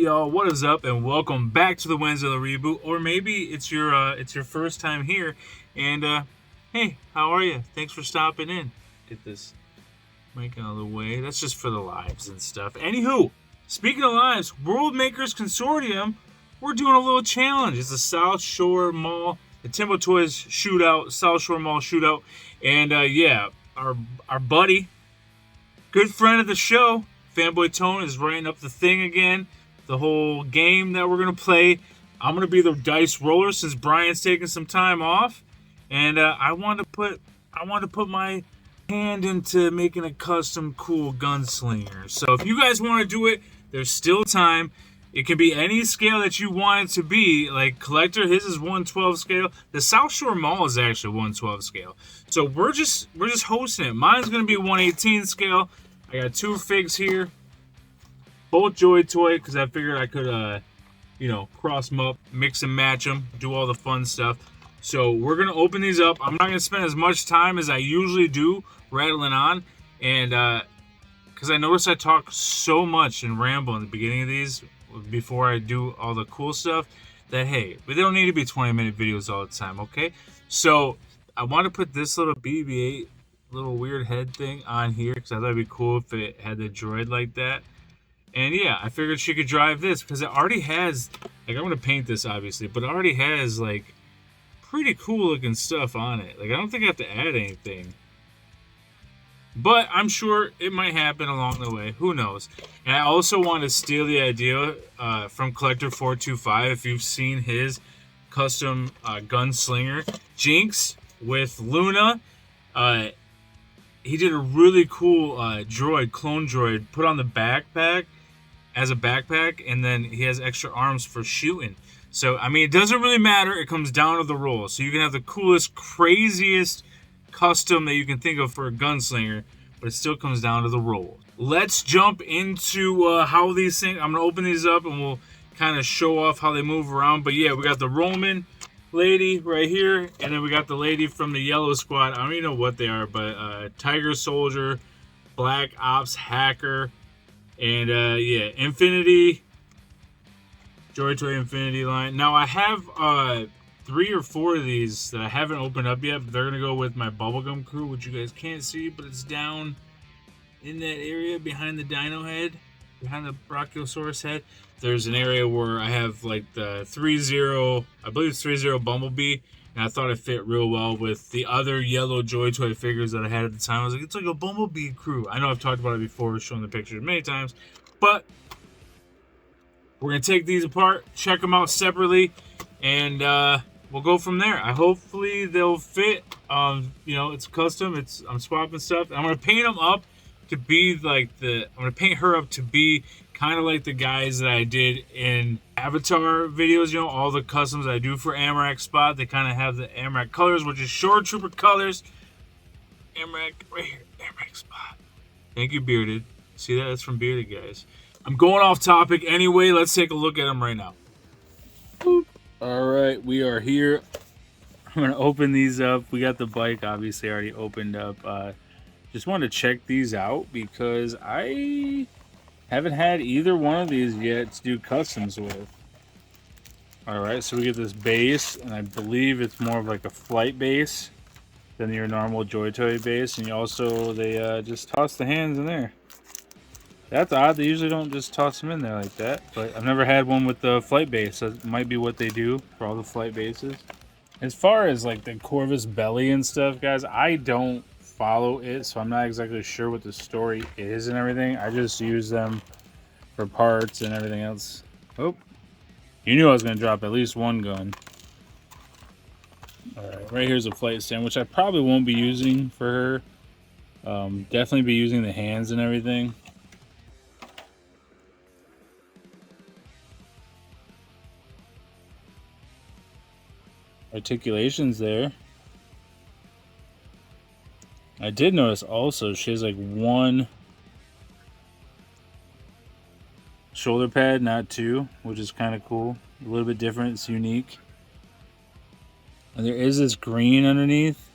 y'all, what is up, and welcome back to the Wednesday Reboot, or maybe it's your first time here, and hey, how are you? Thanks for stopping in. Get this mic out of the way. That's just for the lives and stuff. Anywho, speaking of lives, World Makers Consortium, we're doing a little challenge. It's the South Shore Mall, the Timbo Toys Shootout, South Shore Mall Shootout, and yeah, our buddy, good friend of the show, Fanboy Tone, is writing up the thing again, the whole game that we're going to play. I'm going to be the dice roller since Brian's taking some time off. And I want to put my hand into making a custom cool gunslinger. So if you guys want to do it, there's still time. It can be any scale that you want it to be. Like Collector, his is 112 scale. The South Shore Mall is actually 112 scale. So we're just hosting it. Mine's going to be 118 scale. I got two figs here, both Joy Toy, because I figured I could, cross them up, mix and match them, do all the fun stuff. So we're going to open these up. I'm not going to spend as much time as I usually do rattling on, and because I notice I talk so much and ramble in the beginning of these before I do all the cool stuff that, hey, but they don't need to be 20-minute videos all the time, okay? So I want to put this little BB-8 little weird head thing on here because I thought it'd be cool if it had the droid like that. And yeah, I figured she could drive this because it already has, like, I'm gonna paint this obviously, but it already has like pretty cool looking stuff on it. Like, I don't think I have to add anything, but I'm sure it might happen along the way. Who knows? And I also want to steal the idea from Collector 425. If you've seen his custom gunslinger Jinx with Luna, he did a really cool clone droid, put on the backpack as a backpack, and then he has extra arms for shooting. So, I mean, it doesn't really matter. It comes down to the roll. So you can have the coolest, craziest custom that you can think of for a gunslinger, but it still comes down to the roll. Let's jump into how these things, I'm going to open these up and we'll kind of show off how they move around. But yeah, we got the Roman lady right here, and then we got the lady from the yellow squad. I don't even know what they are, but Tiger Soldier, Black Ops Hacker, and yeah, Infinity, Joy Toy Infinity line. Now I have 3 or 4 of these that I haven't opened up yet, but they're gonna go with my bubblegum crew, which you guys can't see, but it's down in that area behind the dino head, behind the Brachiosaurus head. There's an area where I have like the 3-0, I believe it's 3-0 Bumblebee, and I thought it fit real well with the other yellow Joy Toy figures that I had at the time. I was like, it's like a Bumblebee crew. I know I've talked about it before, showing the pictures many times, but we're going to take these apart, check them out separately, and we'll go from there. Hopefully they'll fit. It's custom. I'm swapping stuff. I'm going to paint them up to be like I'm going to paint her up to be kind of like the guys that I did in Avatar videos, all the customs I do for Amarak Spot. They kind of have the Amarak colors, which is Shore Trooper colors. Amarak, right here, Amarak Spot. Thank you, Bearded. See that? That's from Bearded, guys. I'm going off topic anyway. Let's take a look at them right now. Boop. All right, we are here. I'm going to open these up. We got the bike obviously already opened up. Just wanted to check these out because I haven't had either one of these yet to do customs with. Alright, so we get this base, and I believe it's more of like a flight base than your normal Joy Toy base. And they just toss the hands in there. That's odd. They usually don't just toss them in there like that. But I've never had one with the flight base. So it might be what they do for all the flight bases. As far as like the Corvus belly and stuff, guys, I don't follow it, so I'm not exactly sure what the story is and everything. I just use them for parts and everything else. Oh, you knew I was going to drop at least one gun. Alright, right here's a flight stand, which I probably won't be using for her. Definitely be using the hands and everything. Articulation's there. I did notice also she has like one shoulder pad, not 2, which is kind of cool. A little bit different, it's unique. And there is this green underneath.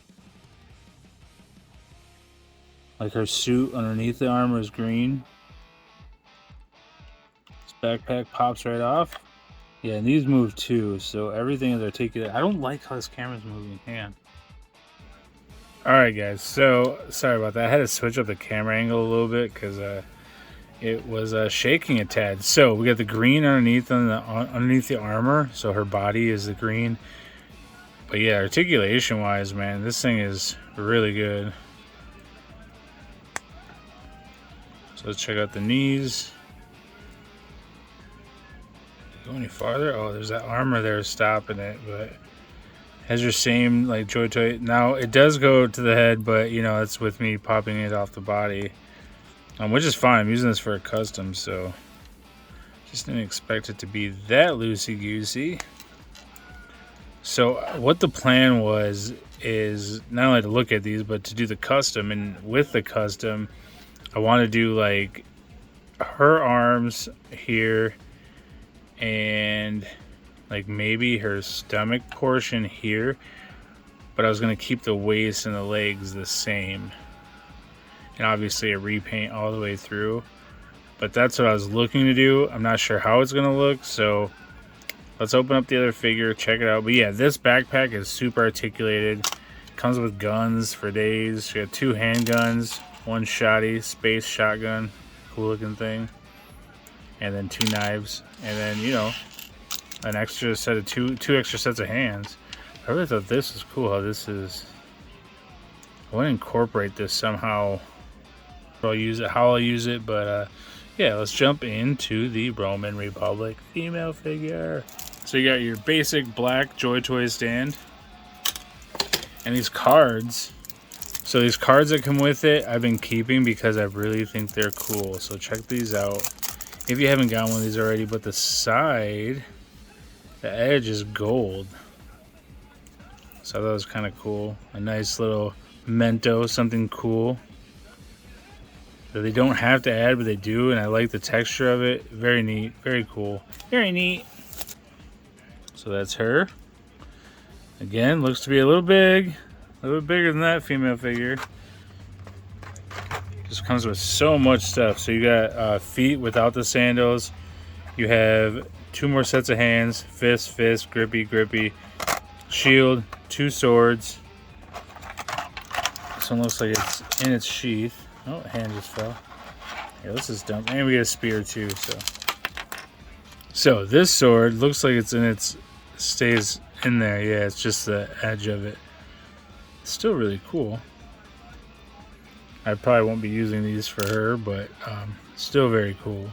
Like her suit underneath the armor is green. It's Backpack pops right off. Yeah, and these move too, so everything is articulate. I don't like how this camera's moving. Hang on. Alright guys, so sorry about that. I had to switch up the camera angle a little bit because it was shaking a tad. So we got the green underneath underneath the armor, so her body is the green. But yeah, articulation wise, man, this thing is really good. So let's check out the knees. Go any farther? Oh, there's that armor there stopping it, but has your same like joy toy. Now it does go to the head, but you know it's with me popping it off the body, which is fine. I'm using this for a custom, so just didn't expect it to be that loosey goosey. So what the plan was is not only to look at these, but to do the custom. And with the custom, I want to do like her arms here and like maybe her stomach portion here, but I was going to keep the waist and the legs the same, and obviously a repaint all the way through. But that's what I was looking to do. I'm not sure how it's going to look, so let's open up the other figure, check it out. But yeah, this backpack is super articulated. Comes with guns for days. We got 2 handguns, 1 shotty, space shotgun, cool looking thing, and then 2 knives, and then you know an extra set of two extra sets of hands. I really thought this was cool. How this is. I want to incorporate this somehow. I'll use it how I'll use it, but yeah, let's jump into the Roman Republic female figure. So you got your basic black Joy Toy stand, and these cards. So these cards that come with it, I've been keeping because I really think they're cool. So check these out if you haven't got one of these already. But the side, the edge is gold, so that was kind of cool. A nice little memento, something cool that they don't have to add, but they do, and I like the texture of it. Very neat, very cool, very neat. So that's her. Again, looks to be a little big, a little bit bigger than that female figure. Just comes with so much stuff. So you got feet without the sandals. You have 2 more sets of hands, fist, grippy, shield, 2 swords. This one looks like it's in its sheath. Oh, hand just fell. Yeah, this is dumb. And we got a spear too, so this sword looks like it's in its, stays in there. Yeah, it's just the edge of it. It's still really cool. I probably won't be using these for her, but still very cool.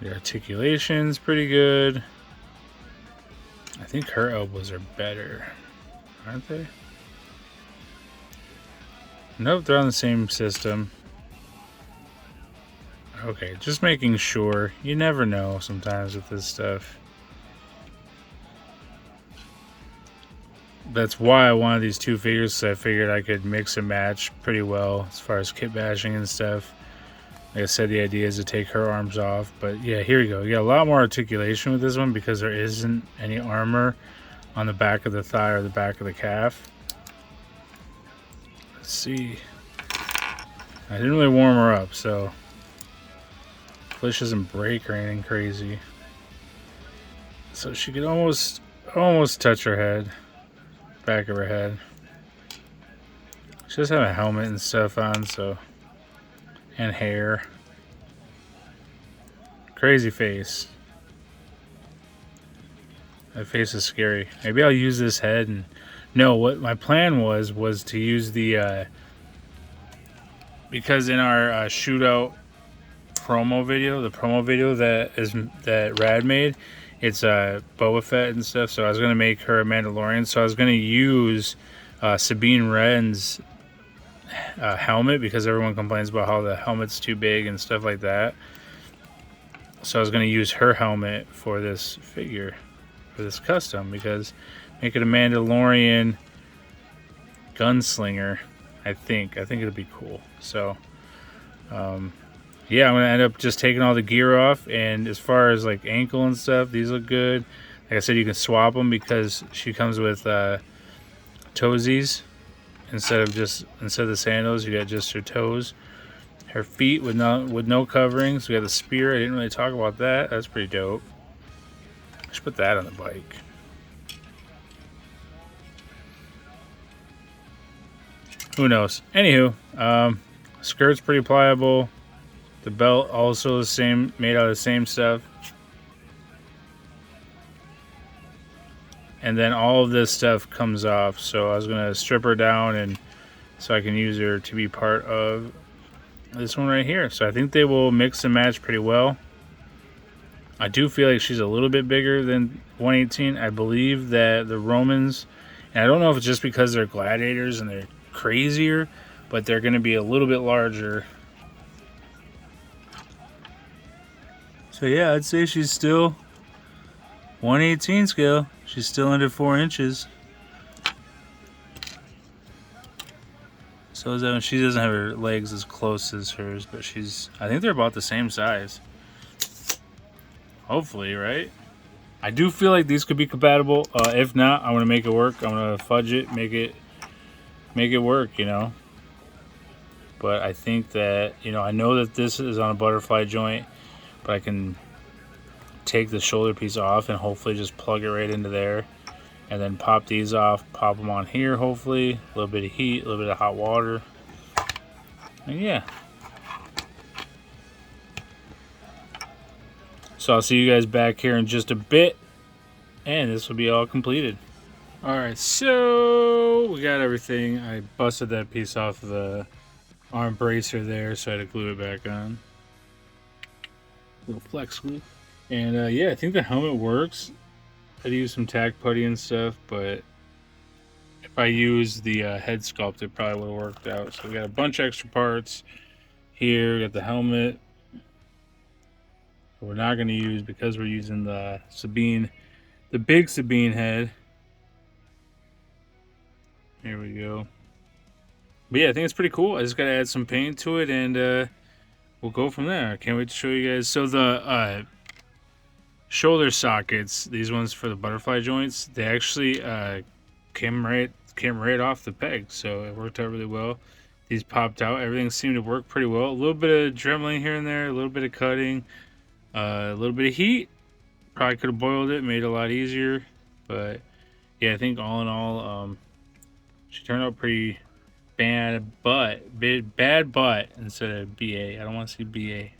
The articulation's pretty good. I think her elbows are better, aren't they? Nope, they're on the same system. Okay, just making sure. You never know sometimes with this stuff. That's why I wanted these 2 figures, so I figured I could mix and match pretty well as far as kit bashing and stuff. Like I said, the idea is to take her arms off. But yeah, here we go. You got a lot more articulation with this one because there isn't any armor on the back of the thigh or the back of the calf. Let's see. I didn't really warm her up, so hopefully she doesn't break or anything crazy. So she could almost touch her head, back of her head. She does have a helmet and stuff on, so. And hair. Crazy face. That face is scary. Maybe I'll use this head and... No, what my plan was to use the... because in our shootout promo video, the promo video that Rad made, it's Boba Fett and stuff, so I was going to make her a Mandalorian. So I was going to use Sabine Wren's helmet, because everyone complains about how the helmet's too big and stuff like that. So I was going to use her helmet for this figure, for this custom, because make it a Mandalorian gunslinger. I think it'll be cool. So yeah, I'm gonna end up just taking all the gear off, and as far as like ankle and stuff, these look good. Like I said, you can swap them because she comes with toesies, instead of the sandals, you got just her toes. Her feet with no coverings. We got the spear. I didn't really talk about that. That's pretty dope. I should put that on the bike. Who knows? Anywho, skirt's pretty pliable. The belt also the same, made out of the same stuff. And then all of this stuff comes off. So I was gonna strip her down and so I can use her to be part of this one right here. So I think they will mix and match pretty well. I do feel like she's a little bit bigger than 118. I believe that the Romans, and I don't know if it's just because they're gladiators and they're crazier, but they're going to be a little bit larger. So yeah, I'd say she's still 118 scale. She's still under 4 inches. So is that she doesn't have her legs as close as hers, but I think they're about the same size. Hopefully, right? I do feel like these could be compatible. If not, I'm gonna make it work. I'm gonna fudge it, make it work, you know. But I think that, you know, I know that this is on a butterfly joint, but I can take the shoulder piece off and hopefully just plug it right into there. And then pop these off, pop them on here, hopefully. A little bit of heat, a little bit of hot water. And yeah. So I'll see you guys back here in just a bit. And this will be all completed. Alright, so we got everything. I busted that piece off of the arm bracer there, so I had to glue it back on. A little flex glue. And yeah, I think the helmet works. I'd use some tack putty and stuff, but if I use the head sculpt, it probably would have worked out. So we got a bunch of extra parts here. We got the helmet. We're not going to use, because we're using the Sabine, the big Sabine head. Here we go. But yeah, I think it's pretty cool. I just got to add some paint to it, and we'll go from there. I can't wait to show you guys. So the shoulder sockets, these ones for the butterfly joints, they actually came right off the peg, so it worked out really well. These popped out. Everything seemed to work pretty well. A little bit of dremeling here and there, a little bit of cutting, a little bit of heat. Probably could have boiled it, made it a lot easier. But yeah, I think all in all, she turned out pretty bad butt instead of BA. I don't want to see BA. I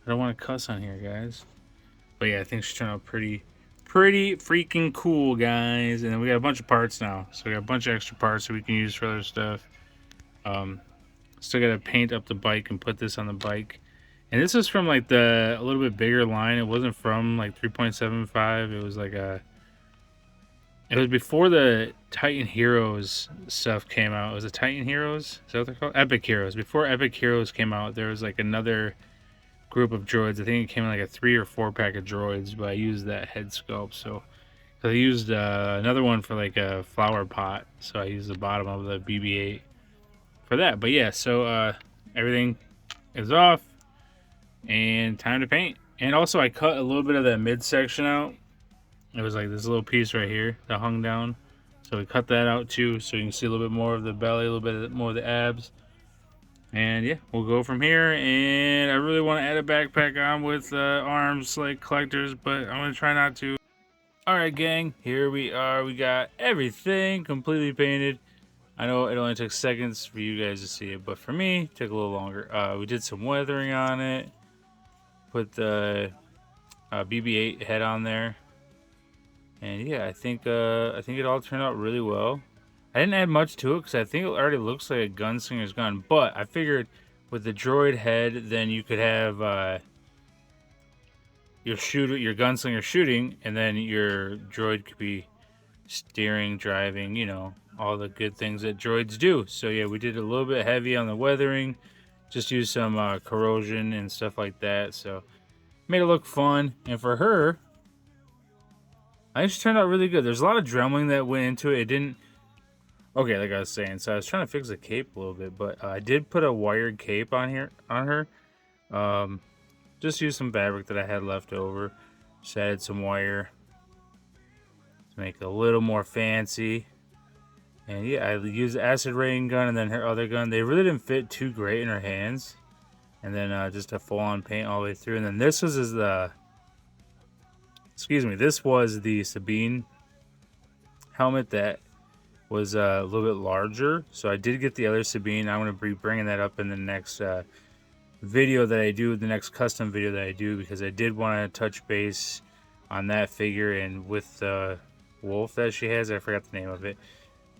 don't want to cuss on here, guys. But yeah, I think she turned out pretty freaking cool, guys. And then we got a bunch of parts now. So we got a bunch of extra parts that we can use for other stuff. Still got to paint up the bike and put this on the bike. And this is from like a little bit bigger line. It wasn't from like 3.75. It was like it was before the Titan Heroes stuff came out. It was the Titan Heroes? Is that what they're called? Epic Heroes. Before Epic Heroes came out, there was like another group of droids. I think it came in like a 3 or 4 pack of droids, but I used that head sculpt. So I used another one for like a flower pot. So I used the bottom of the BB-8 for that. But yeah, so everything is off and time to paint. And also I cut a little bit of that midsection out. It was like this little piece right here that hung down. So we cut that out too, so you can see a little bit more of the belly, a little bit more of the abs. And yeah, we'll go from here. And I really want to add a backpack on with arms like collectors, but I'm going to try not to. Alright gang, here we are. We got everything completely painted. I know it only took seconds for you guys to see it, but for me, it took a little longer. We did some weathering on it. Put the BB-8 head on there. And yeah, I think it all turned out really well. I didn't add much to it because I think it already looks like a gunslinger's gun. But I figured with the droid head, then you could have your gunslinger shooting, and then your droid could be steering, driving, you know, all the good things that droids do. So yeah, we did a little bit heavy on the weathering, just used some corrosion and stuff like that. So made it look fun. And for her, I think she turned out really good. There's a lot of dremeling that went into it. It didn't... Okay, like I was saying, so I was trying to fix the cape a little bit, but I did put a wired cape on her. Just used some fabric that I had left over. Just added some wire to make it a little more fancy. And yeah, I used the acid rain gun and then her other gun. They really didn't fit too great in her hands. And then just a full-on paint all the way through. And then this was this was the Sabine helmet that was a little bit larger. So I did get the other Sabine. I'm going to be bringing that up in the next video that I do, the next custom video that I do, because I did want to touch base on that figure and with the wolf that she has. I forgot the name of it.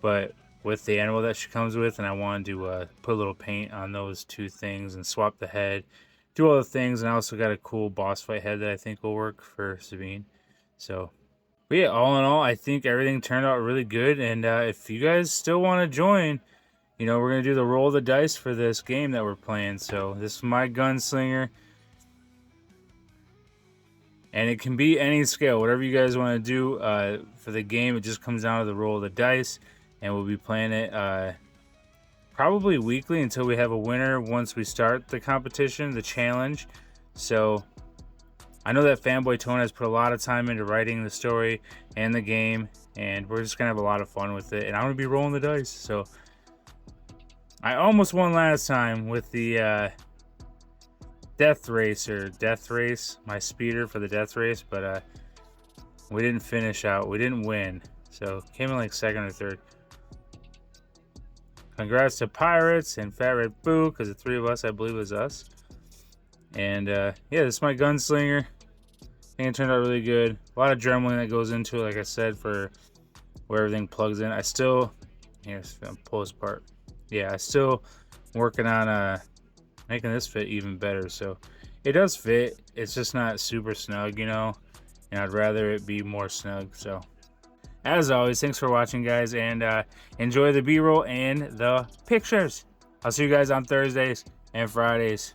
But with the animal that she comes with, and I wanted to put a little paint on those two things and swap the head, do all the things, and I also got a cool boss fight head that I think will work for Sabine. So, but yeah, all in all, I think everything turned out really good, and if you guys still want to join, you know, we're going to do the roll of the dice for this game that we're playing. So, this is my gunslinger. And it can be any scale, whatever you guys want to do for the game. It just comes down to the roll of the dice. And we'll be playing it probably weekly until we have a winner once we start the competition, the challenge. So I know that Fanboy Tone has put a lot of time into writing the story and the game. And we're just going to have a lot of fun with it. And I'm going to be rolling the dice. So I almost won last time with the Death Race, my speeder for the Death Race, but we didn't finish out. We didn't win, so came in like second or third. Congrats to Pirates and Fat Red Boo, because the three of us, I believe, was us. And yeah, this is my gunslinger. I think it turned out really good. A lot of dremeling that goes into it, like I said, for where everything plugs in. I still, here's the pull this part. Yeah, I still working on making this fit even better. So it does fit, it's just not super snug, you know, and I'd rather it be more snug. So as always, thanks for watching, guys, and enjoy the b-roll and the pictures. I'll see you guys on Thursdays and Fridays,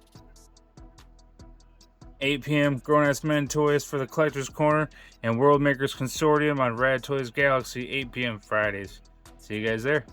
8 p.m. Grown Ass Men Toys for the Collector's Corner and World Makers Consortium on Rad Toys Galaxy, 8 p.m. Fridays. See you guys there.